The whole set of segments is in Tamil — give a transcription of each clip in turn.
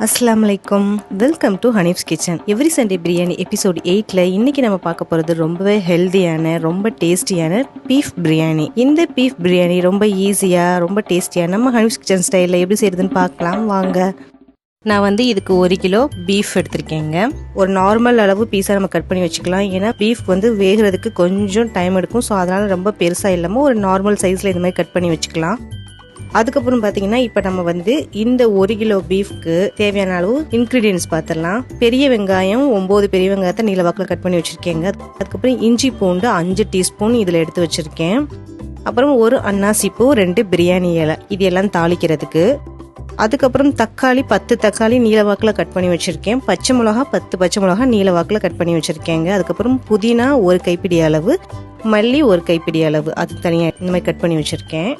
Assalamualaikum. Welcome to HANIF'S Kitchen. Every Sunday Biryani episode 8ல இன்னைக்கு நம்ம பார்க்க போறது ரொம்பவே ஹெல்தியான ரொம்ப டேஸ்டியான பீஃப் பிரியாணி. இந்த பீஃப் பிரியாணி ரொம்ப ஈஸியா ரொம்ப டேஸ்டியா நம்ம HANIF'S Kitchen ஸ்டைல்ல எப்படி செய்யறதுன்னு பார்க்கலாம் வாங்க. நான் இதுக்கு 1 கிலோ பீஃப் எடுத்திருக்கேங்க. ஒரு நார்மல் அளவு பீஸா நம்ம கட் பண்ணி வச்சுக்கலாம். ஏன்னா பீஃப் வேகிறதுக்கு கொஞ்சம் டைம் எடுக்கும். ஸோ அதனால ரொம்ப பெருசா இல்லாமல் ஒரு நார்மல் சைஸ்ல இந்த மாதிரி கட் பண்ணி வச்சுக்கலாம். அதுக்கப்புறம் பார்த்தீங்கன்னா இப்போ நம்ம இந்த 1 கிலோ பீஃப்க்கு தேவையான அளவு இன்க்ரீடியன்ஸ் பார்த்துடலாம். பெரிய வெங்காயம் 9 பெரிய வெங்காயத்தை நீல வாக்கில் கட் பண்ணி வச்சுருக்கேங்க. அதுக்கப்புறம் இஞ்சி பூண்டு 5 டீஸ்பூன் இதில் எடுத்து வச்சுருக்கேன். அப்புறம் ஒரு அன்னாசிப்பூ 2 பிரியாணி இலை இது எல்லாம் தாளிக்கிறதுக்கு. அதுக்கப்புறம் தக்காளி 10 தக்காளி நீல வாக்கில் கட் பண்ணி வச்சுருக்கேன். பச்சை மிளகா 10 பச்சை மிளகா நீல வாக்கில் கட் பண்ணி வச்சுருக்கேங்க. அதுக்கப்புறம் புதினா 1 கைப்பிடி அளவு, மல்லி 1 கைப்பிடி அளவு அது தனியாக இந்த மாதிரி கட் பண்ணி வச்சுருக்கேன்.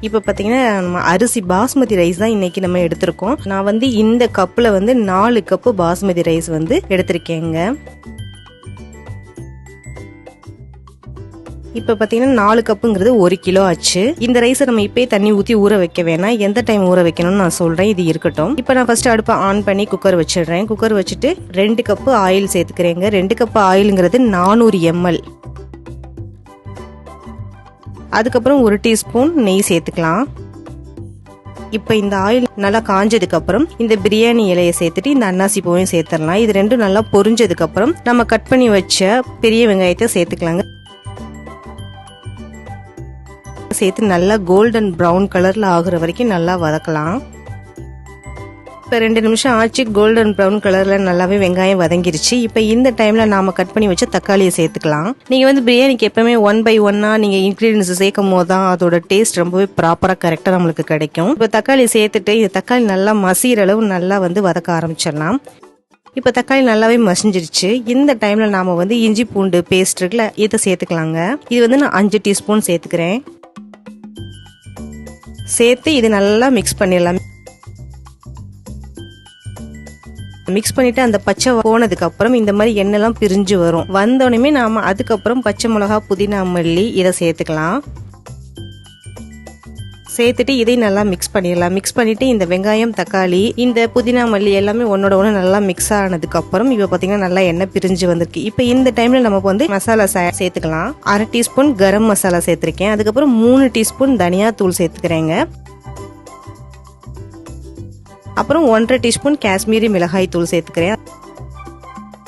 இப்போ பார்த்தீங்கன்னா நம்ம அரிசி பாஸ்மதி ரைஸ் தான் இன்னைக்கு நம்ம எடுத்திருக்கோம். நான் இந்த கப்பில் 4 கப்பு பாஸ்மதி ரைஸ் எடுத்திருக்கேங்க. இப்போ பார்த்தீங்கன்னா 4 கப்புங்கிறது 1 கிலோ ஆச்சு. இந்த ரைஸை நம்ம இப்போயே தண்ணி ஊற்றி ஊற வைக்க வேணாம். எந்த டைம் ஊற வைக்கணும்னு நான் சொல்கிறேன், இது இருக்கட்டும். இப்போ நான் ஃபர்ஸ்ட் அடுப்பை ஆன் பண்ணி குக்கர் வச்சிடுறேன். குக்கர் வச்சுட்டு 2 கப்பு ஆயில் சேர்த்துக்கிறேங்க. 2 கப்பு ஆயிலுங்கிறது 400 ml. அதுக்கப்புறம் 1 டீஸ்பூன் நெய் சேர்த்துக்கலாம். இப்போ இந்த ஆயில் நல்லா காஞ்சதுக்கு அப்புறம் இந்த பிரியாணி இலையை சேர்த்துட்டு இந்த அன்னாசி பூவையும் சேர்த்துடலாம். இது ரெண்டும் நல்லா பொரிஞ்சதுக்கு அப்புறம் நம்ம கட் பண்ணி வச்ச பெரிய வெங்காயத்தை சேர்த்துக்கலாங்க. சேர்த்து நல்லா கோல்டன் ப்ரௌன் கலர்ல ஆகுற வரைக்கும் நல்லா வதக்கலாம். இப்போ 2 நிமிஷம் ஆச்சு. கோல்டன் ப்ரௌன் கலர்ல நல்லாவே வெங்காயம் வதங்கிருச்சு. இப்போ இந்த டைம்ல நாம கட் பண்ணி வச்ச தக்காளியை சேர்த்துக்கலாம். நீங்க பிரியாணிக்கு எப்பவுமே 1 by 1 நீங்க இன்கிரீடியன்ஸ் சேர்க்கும் போது தான் அதோட டேஸ்ட் ரொம்பவே ப்ராப்பரா கரெக்டா நம்மளுக்கு கிடைக்கும். இப்போ தக்காளி சேர்த்துட்டு இந்த தக்காளி நல்லா மசிகிற அளவு நல்லா வதக்க ஆரம்பிச்சிடலாம். இப்போ தக்காளி நல்லாவே மசிஞ்சிருச்சு. இந்த டைம்ல நாம இஞ்சி பூண்டு பேஸ்ட் இருக்குல்ல இதை சேர்த்துக்கலாங்க. இது நான் 5 டீஸ்பூன் சேர்த்துக்கிறேன். சேர்த்து இது நல்லா மிக்ஸ் பண்ணிடலாம். மிக்ஸ் பண்ணிட்டு அந்த பச்சை போனதுக்கு அப்புறம் இந்த மாதிரி எண்ணெய்லாம் பிரிஞ்சு வரும். வந்தோடனே நாம அதுக்கப்புறம் பச்சை மிளகா புதினா மல்லி இதை சேர்த்துக்கலாம். சேர்த்துட்டு இதை நல்லா மிக்ஸ் பண்ணிடலாம். மிக்ஸ் பண்ணிட்டு இந்த வெங்காயம் தக்காளி இந்த புதினா மல்லி எல்லாமே ஒன்னோட ஒன்று நல்லா மிக்ஸ் ஆனதுக்கு அப்புறம் இப்போ பார்த்தீங்கன்னா நல்லா எண்ணெய் பிரிஞ்சு வந்திருக்கு. இப்போ இந்த டைம்ல நமக்கு மசாலா சேர்த்துக்கலாம். 1/2 டீஸ்பூன் கரம் மசாலா சேர்த்திருக்கேன். அதுக்கப்புறம் 3 டீஸ்பூன் தனியா தூள் சேர்த்துக்கிறேங்க. அப்புறம் 1/2 டீஸ்பூன் காஷ்மீரி மிளகாய் தூள் சேர்த்துக்கிறேன்.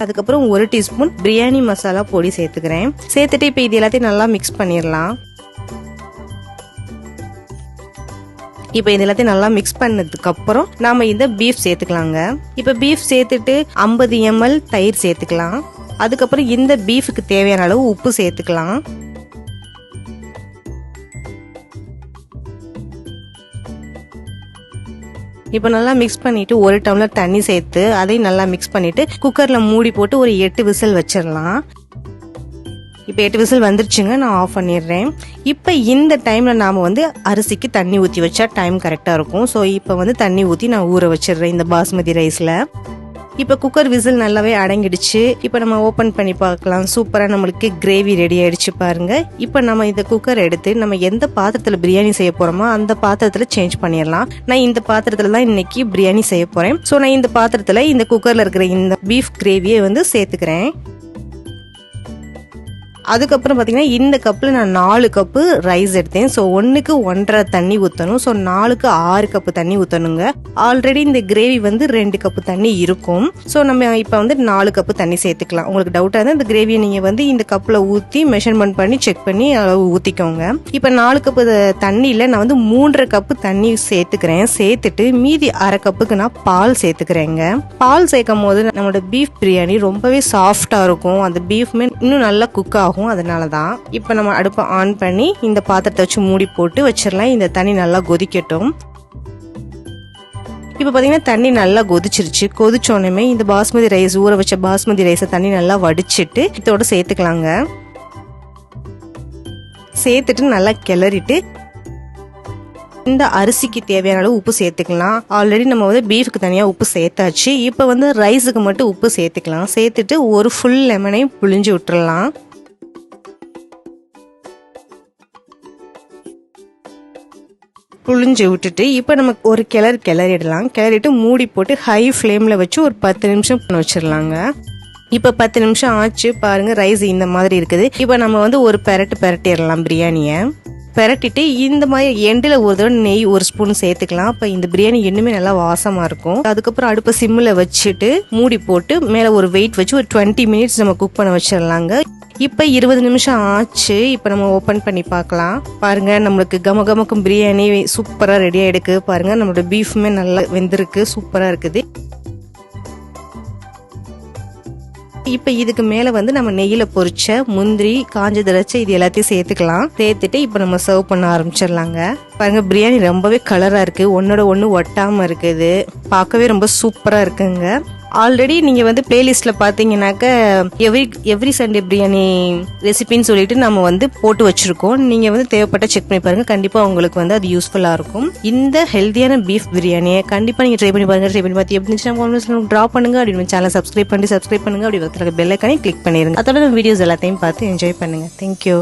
அதுக்கப்புறம் 1 டீஸ்பூன் பிரியாணி மசாலா பொடி சேர்த்துக்கிறேன். சேர்த்துட்டு இப்போ இது எல்லாத்தையும் நல்லா மிக்ஸ் பண்ணிடலாம். இப்போ இது எல்லாத்தையும் நல்லா மிக்ஸ் பண்ணதுக்கு அப்புறம் நாம இந்த பீஃப் சேர்த்துக்கலாங்க. இப்போ பீஃப் சேர்த்துட்டு 50 ml தயிர் சேர்த்துக்கலாம். அதுக்கப்புறம் இந்த பீஃபுக்கு தேவையான அளவு உப்பு சேர்த்துக்கலாம். இப்போ நல்லா மிக்ஸ் பண்ணிட்டு 1 டம்ளர் தண்ணி சேர்த்து அதையும் நல்லா மிக்ஸ் பண்ணிட்டு குக்கர்ல மூடி போட்டு ஒரு 8 விசில் வச்சிடலாம். இப்போ 8 விசில் வந்துருச்சுங்க. நான் ஆஃப் பண்ணிடுறேன். இப்போ இந்த டைம்ல நாம அரிசிக்கு தண்ணி ஊற்றி வச்சா டைம் கரெக்டா இருக்கும். ஸோ இப்போ தண்ணி ஊற்றி நான் ஊற வச்சிடுறேன் இந்த பாஸ்மதி ரைஸ்ல. இப்போ குக்கர் விசில் நல்லாவே அடங்கிடுச்சு. இப்போ நம்ம ஓப்பன் பண்ணி பார்க்கலாம். சூப்பரா நம்மளுக்கு கிரேவி ரெடி ஆயிடுச்சு பாருங்க. இப்போ நம்ம இந்த குக்கர் எடுத்து நம்ம எந்த பாத்திரத்துல பிரியாணி செய்ய போறோமோ அந்த பாத்திரத்துல சேஞ்ச் பண்ணிடலாம். நான் இந்த பாத்திரத்துல தான் இன்னைக்கு பிரியாணி செய்ய போறேன். ஸோ நான் இந்த பாத்திரத்துல இந்த குக்கர்ல இருக்கிற இந்த பீஃப் கிரேவியை சேர்த்துக்கிறேன். அதுக்கப்புறம் பார்த்தீங்கன்னா இந்த கப்பில் நான் 4 கப்பு ரைஸ் எடுத்தேன். ஸோ 1க்கு 1.5 தண்ணி ஊற்றணும். ஸோ 4க்கு 6 கப்பு தண்ணி ஊற்றணுங்க. ஆல்ரெடி இந்த கிரேவி 2 கப்பு தண்ணி இருக்கும். ஸோ நம்ம இப்போ 4 கப்பு தண்ணி சேர்த்துக்கலாம். உங்களுக்கு டவுட்டாக இருந்தால் இந்த கிரேவியை நீங்கள் இந்த கப்பில் ஊற்றி மெஷர்மெண்ட் பண்ணி செக் பண்ணி அளவு ஊற்றிக்கோங்க. இப்போ 4 கப்பு தண்ணியில் நான் 3.5 கப்பு தண்ணி சேர்த்துக்கிறேன். சேர்த்துட்டு மீதி 1/2 கப்புக்கு நான் பால் சேர்த்துக்கிறேங்க. பால் சேர்க்கும் போது நம்மளோட பீஃப் பிரியாணி ரொம்பவே சாஃப்டாக இருக்கும். அந்த பீஃப்மே இன்னும் நல்லா குக் ஆகும். அதனாலதான் இப்ப நம்ம அடுப்பை ஆன் பண்ணி இந்த பாத்திரத்தை வச்சு மூடி போட்டு வச்சிடலாம். இந்த தண்ணி நல்லா கொதிக்கட்டும். இப்ப பாத்தீங்கன்னா தண்ணி நல்லா கொதிச்சிருச்சு. கொதிச்சோடனே இந்த பாஸ்மதி ரைஸ் ஊற வச்ச பாஸ்மதி ரைஸை தண்ணி நல்லா வடிச்சிட்டு இதோட சேர்த்துக்கலாங்க. சேர்த்துட்டு நல்லா கிளறிட்டு இந்த அரிசிக்கு தேவையான அளவு உப்பு சேர்த்துக்கலாம். ஆல்ரெடி நம்ம பீஃபுக்கு தனியா உப்பு சேர்த்தாச்சு. இப்ப ரைஸுக்கு மட்டும் உப்பு சேர்த்துக்கலாம். சேர்த்துட்டு ஒரு ஃபுல் லெமனை புழிஞ்சு விட்டுறலாம். புழிஞ்சு விட்டுட்டு இப்போ நம்ம ஒரு கிளறிடலாம். கிளறிட்டு மூடி போட்டு ஹை ஃப்ளேமில் வச்சு ஒரு 10 நிமிஷம் வச்சிடலாங்க. இப்போ 10 நிமிஷம் ஆச்சு பாருங்க, ரைஸ் இந்த மாதிரி இருக்குது. இப்போ நம்ம வந்து ஒரு பெரட்டிடலாம் பிரியாணியை. பெரட்டிட்டு இந்த மாதிரி எண்டில் ஒரு தடவை நெய் 1 ஸ்பூன் சேர்த்துக்கலாம். அப்போ இந்த பிரியாணி இன்னுமே நல்லா வாசமாக இருக்கும். அதுக்கப்புறம் அடுப்பை சிம்மில் வச்சுட்டு மூடி போட்டு மேலே ஒரு வெயிட் வச்சு ஒரு 20 மினிட்ஸ் நம்ம குக் பண்ண வச்சிடலாங்க. இப்போ 20 நிமிஷம் ஆச்சு. இப்போ நம்ம ஓப்பன் பண்ணி பார்க்கலாம். பாருங்க, நம்மளுக்கு கமகமக்கும் பிரியாணி சூப்பராக ரெடி ஆகிடுக்கு. பாருங்க, நம்மளோட பீஃபுமே நல்லா வெந்திருக்கு, சூப்பராக இருக்குது. இப்போ இதுக்கு மேலே வந்து நம்ம நெய்யில் பொரிச்ச முந்திரி, காஞ்ச திராட்சை இது எல்லாத்தையும் சேர்த்துக்கலாம். சேர்த்துட்டு இப்போ நம்ம சர்வ் பண்ண ஆரம்பிச்சிடலாங்க. பாருங்க, பிரியாணி ரொம்பவே கலராக இருக்குது, ஒன்னோட ஒன்று ஒட்டாமல் இருக்குது, பார்க்கவே ரொம்ப சூப்பராக இருக்குங்க. ஆல்ரெடி நீங்கள் வந்து பிளேலிஸ்ட்டில் பார்த்தீங்கன்னாக்க எவ்ரி சண்டே பிரியாணி ரெசிபின்னு சொல்லிட்டு நம்ம வந்து போட்டு வச்சுருக்கோம். நீங்கள் வந்து தேவைப்பட்ட செக் பண்ணி பாருங்கள், கண்டிப்பாக உங்களுக்கு வந்து அது யூஸ்ஃபுல்லாக இருக்கும். இந்த ஹெல்த்தியான பீஃப் பிரியாணியை கண்டிப்பாக நீங்கள் ட்ரை பண்ணி பாருங்கள். ட்ரை பண்ணி பார்த்து எப்படி இருந்துச்சு ட்ரா பண்ணுங்கள். அப்படி சேனல் சப்ஸ்கிரைப் பண்ணுங்கள். அப்படி பக்கத்தில் பெல் ஐக்கானே கிளிக் பண்ணிடுங்க. அதோட வீடியோஸ் எல்லாத்தையும் பார்த்து என்ஜாய் பண்ணுங்கள். தேங்க்யூ.